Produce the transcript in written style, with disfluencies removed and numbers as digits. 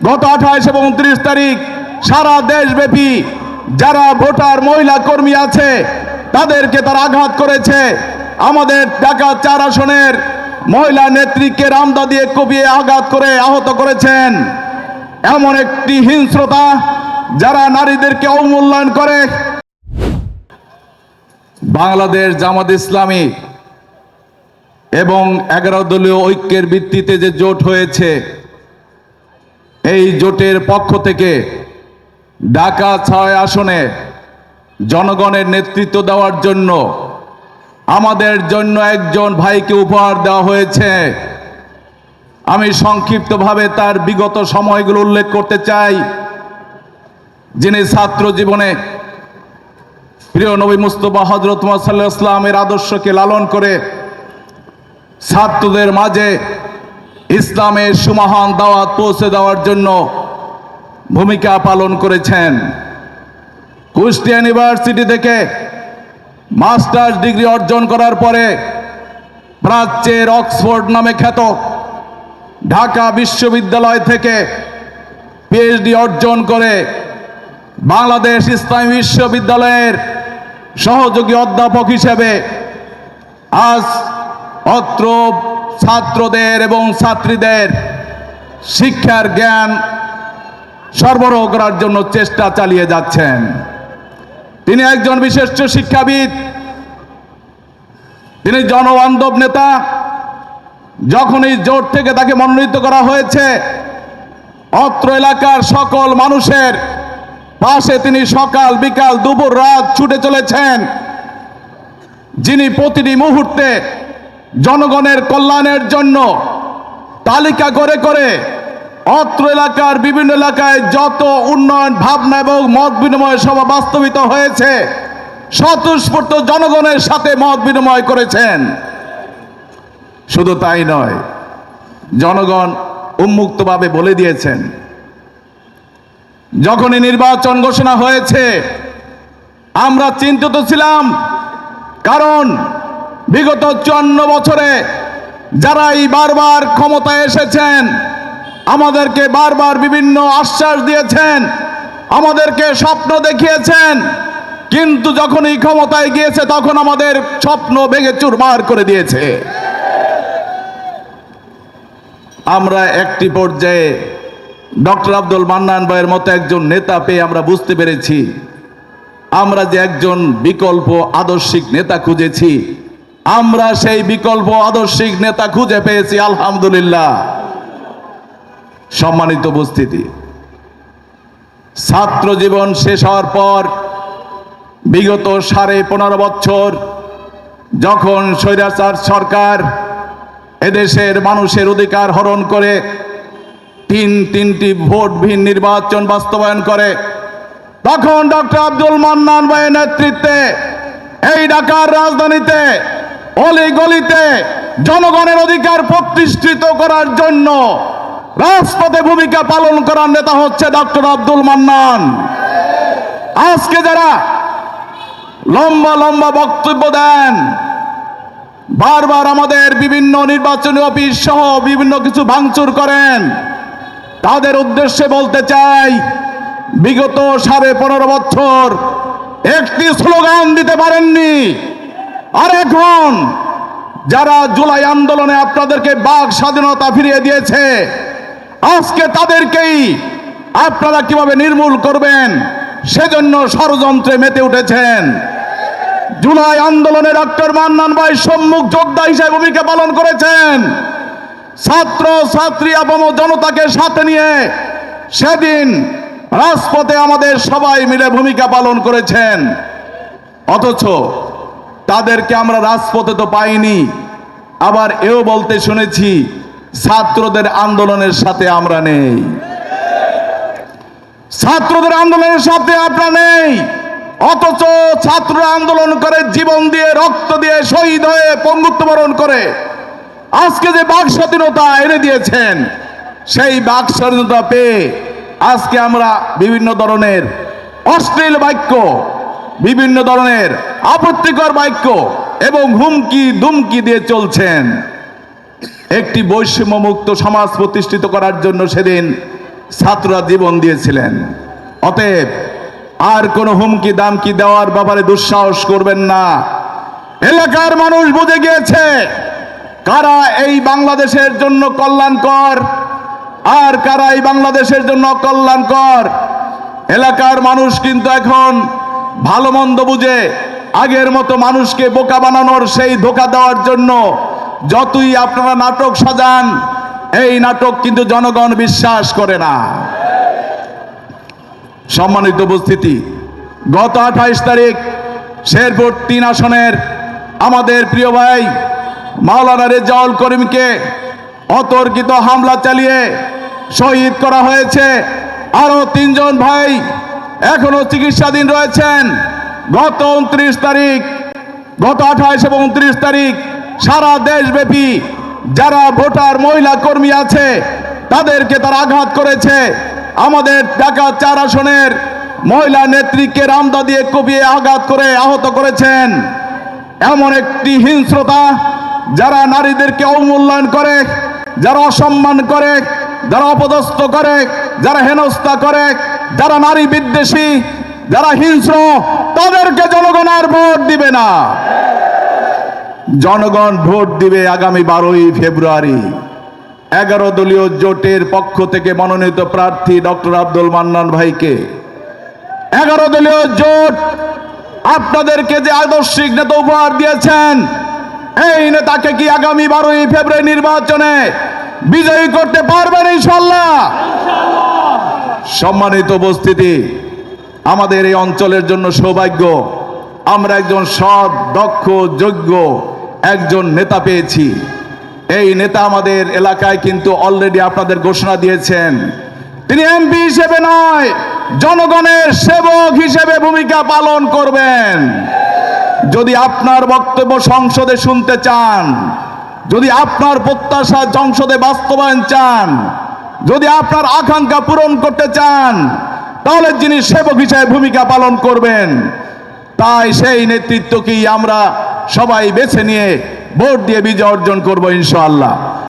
গত 28 এবং 29 তারিখ সারা দেশব্যাপী যারা ভোটার মহিলা কর্মী আছে তাদেরকে তারা আঘাত করেছে। আমাদের ঢাকা 4 আসনের মহিলা নেত্রীকে রামদা দিয়ে কুপিয়ে আঘাত করে আহত করেছেন। এমন একটি হিংস্রতা যারা নারীদেরকে অবমূল্যায়ন করে। বাংলাদেশ জামাত ইসলামী এবং 11 দলীয় ঐক্যের ভিত্তিতে যে জোট হয়েছে, এই জোটের পক্ষ থেকে ঢাকা 6 আসনে জনগণের নেতৃত্ব দেওয়ার জন্য আমাদের জন্য একজন ভাইকে উপহার দেওয়া হয়েছে। আমি সংক্ষিপ্তভাবে তার বিগত সময়গুলো উল্লেখ করতে চাই। যিনি ছাত্র জীবনে প্রিয় নবী মুস্তাফা হযরত মুহাম্মদ সাল্লাল্লাহু আলাইহি ওয়াসাল্লামের আদর্শকে লালন করে ছাত্রদের মাঝে ইসলামের সুমহান দাওয়াত পৌঁছে দেওয়ার জন্য ভূমিকা পালন করেছেন। কুষ্টিয়া ইউনিভার্সিটি থেকে মাস্টার্স ডিগ্রি অর্জন করার পরে প্রাচ্যের অক্সফোর্ড নামে খ্যাত ঢাকা বিশ্ববিদ্যালয় থেকে পিএইচডি অর্জন করে বাংলাদেশ ইসলামী বিশ্ববিদ্যালয়ের সহযোগী অধ্যাপক হিসেবে আজ অত্র ছাত্রদের এবং ছাত্রীদের শিক্ষার জ্ঞান সরবরাহ করার জন্য চেষ্টা চালিয়ে যাচ্ছেন। তিনি একজন বিশিষ্ট শিক্ষাবিদ, তিনি জনবান্ধব নেতা। যখন এই জোট থেকে তাকে মনোনীত করা হয়েছে, অত্র এলাকার সকল মানুষের পাশে তিনি সকাল বিকাল দুপুর রাত ছুটে চলেছেন। যিনি প্রতিটি মুহূর্তে জনগণের কল্যাণের জন্য তালিকা করে করে অত্র এলাকার বিভিন্ন এলাকায় যত উন্নয়ন ভাবনা এবং মত বিনিময় সভা বাস্তবিত হয়েছে, স্বতঃস্ফূর্ত জনগণের সাথে মত বিনিময় করেছেন। শুধু তাই নয়, জনগণ উন্মুক্তভাবে বলে দিয়েছেন। যখনই নির্বাচন ঘোষণা হয়েছে আমরা চিন্তিত ছিলাম, কারণ বিগত 54 বছরে যারাই বারবার ক্ষমতায় এসেছেন আমাদেরকে বারবার বিভিন্ন আশ্বাস দিয়েছেন, আমাদেরকে স্বপ্ন দেখিয়েছেন, কিন্তু যখনই ক্ষমতায় গিয়েছে তখন আমাদের স্বপ্ন ভেঙে চুরমার করে দিয়েছে। আমরা একটি পর্যায়ে ডক্টর আব্দুল মান্নান ভাইয়ের মতো একজন নেতা পেয়ে আমরা বুঝতে পেরেছি আমরা যে একজন বিকল্প আদর্শিক নেতা খুঁজেছি, আমরা সেই বিকল্প আদর্শিক নেতা খুঁজে পেয়েছি, আলহামদুলিল্লাহ। সম্মানিত উপস্থিতি, ছাত্র জীবন শেষ হওয়ার পর বিগত 15.5 বছর যখন স্বৈরাচার সরকার এদেশের মানুষের অধিকার হরণ করে তিনটি ভোটবিহীন নির্বাচন বাস্তবায়ন করে, তখন ডক্টর আব্দুল মান্নান ভাইয়ের নেতৃত্বে এই ঢাকার রাজধানীতে অলি গলিতে জনগণের অধিকার প্রতিষ্ঠিত করার জন্য রাজপথে ভূমিকা পালন করার নেতা হচ্ছে ডক্টর আব্দুল মান্নান। আজকে যারা লম্বা লম্বা বক্তব্য দেন, বারবার আমাদের বিভিন্ন নির্বাচনী অফিস সহ বিভিন্ন কিছু ভাঙচুর করেন, তাদের উদ্দেশ্যে বলতে চাই, বিগত 15.5 বছর একটি স্লোগান দিতে পারেননি। আর এখন যারা জুলাই আন্দোলনে আপনাদেরকে বাক স্বাধীনতা ফিরিয়ে দিয়েছে, আজকে তাদেরকেই আপনারা কিভাবে নির্মূল করবেন সেজন্য ষড়যন্ত্রে মেতে উঠেছেন। জুলাই আন্দোলনে ডক্টর মান্নান ভাই সম্মুখ যোদ্ধা হিসেবে ভূমিকা পালন করেছেন। ছাত্র ছাত্রী এবং জনতাকে সাথে নিয়ে সেদিন রাজপথে আমাদের সবাই মিলে ভূমিকা পালন করেছেন। অথচ তাদেরকে আমরা রাজপথে তো পাইনি। আবার এও বলতে শুনেছি ছাত্রদের আন্দোলনের সাথে আমরা নেই, ছাত্রদের আন্দোলনের সাথে আপনারা নেই। অথচ ছাত্ররা আন্দোলন করে জীবন দিয়ে, রক্ত দিয়ে, শহীদ হয়ে, পঙ্গুত্ব বরণ করে আজকে যে বাক স্বাধীনতা এনে দিয়েছেন, সেই বাক স্বাধীনতা পেয়ে আজকে আমরা বিভিন্ন ধরনের অশ্লীল বাক্য, বিভিন্ন ধরনের আপত্তিকর বাক্য এবং হুমকি দুমকি দিয়ে চলছেন। একটি বৈষম্যমুক্ত সমাজ প্রতিষ্ঠিত করার জন্য সেদিন ছাত্ররা জীবন দিয়েছিলেন। অতএব আর কোনো হুমকি দামকি দেওয়ার ব্যাপারে দুঃসাহস করবেন না। এলাকার মানুষ বুঝে গিয়েছে কারা এই বাংলাদেশের জন্য কল্যাণকর আর কারা এই বাংলাদেশের জন্য অকল্যাণকর। এলাকার মানুষ কিন্তু এখন ভালো মন্দ বুঝে আগের মতো মানুষকে বোকা বানানোর সেই ধোঁকা দেওয়ার জন্য যতই আপনারা নাটক সাজান, এই নাটক কিন্তু জনগণ বিশ্বাস করে না। সম্মানিত উপস্থিতি, গত 28 তারিখ শেরপুর 3 আসনের আমাদের প্রিয় ভাই মাওলানা রেজাউল করিমকে অতর্কিত হামলা চালিয়ে শহীদ করা হয়েছে। আরো 3 জন ভাই এখনো চিকিৎসাধীন রয়েছেন। গত 29 তারিখ, গত 28 এবং 29 তারিখ সারা দেশব্যাপী যারা ভোটার মহিলা কর্মী আছে তাদেরকে তারা আঘাত করেছে। আমাদের ঢাকা 4 আসনের মহিলা নেত্রীকে রামদা দিয়ে কুপিয়ে আঘাত করে আহত করেছেন। এমন একটি হিংস্রতা, যারা নারীদেরকে অবমূল্যায়ন করে, যারা অসম্মান করে, যারা অপদস্থ করে, যারা হেনস্থা করে, যারা নারী বিদ্বেষী, যারা হিংস্র, তাদেরকে জনগণ আর ভোট দিবে না। জনগণ ভোট দিবে আগামী 12ই ফেব্রুয়ারি 11 দলীয় জোটের পক্ষ থেকে মনোনীত প্রার্থী ডক্টর আব্দুল মান্নান ভাইকে। 11 দলীয় জোট আপনাদেরকে যে আদর্শিক নেতা উপহার দিয়েছেন, এই নেতাকে কি আগামী 12ই ফেব্রুয়ারি নির্বাচনে বিজয়ী করতে পারবেন ইনশাআল্লাহ? সম্মানিত উপস্থিতি, আমাদের এই অঞ্চলের জন্য সৌভাগ্য, আমরা একজন সৎ, দক্ষ, যোগ্য একজন নেতা পেয়েছি। এই নেতা আমাদের এলাকায় কিন্তু অলরেডি আপনাদের ঘোষণা দিয়েছেন, তিনি এমপি হিসেবে নয়, জনগণের সেবক হিসেবে ভূমিকা পালন করবেন। যদি আপনার বক্তব্য সংসদে শুনতে চান, যদি আপনার প্রত্যাশা সংসদে বাস্তবায়ন চান, যদি আপনার আকাঙ্ক্ষা পূরণ করতে চান, তাহলে যিনি সেবক হিসেবে ভূমিকা পালন করবেন, তাই সেই নেতৃত্বকেই আমরা সবাই বেছে নিয়ে ভোট দিয়ে বিজয় অর্জন করবো ইনশাআল্লাহ।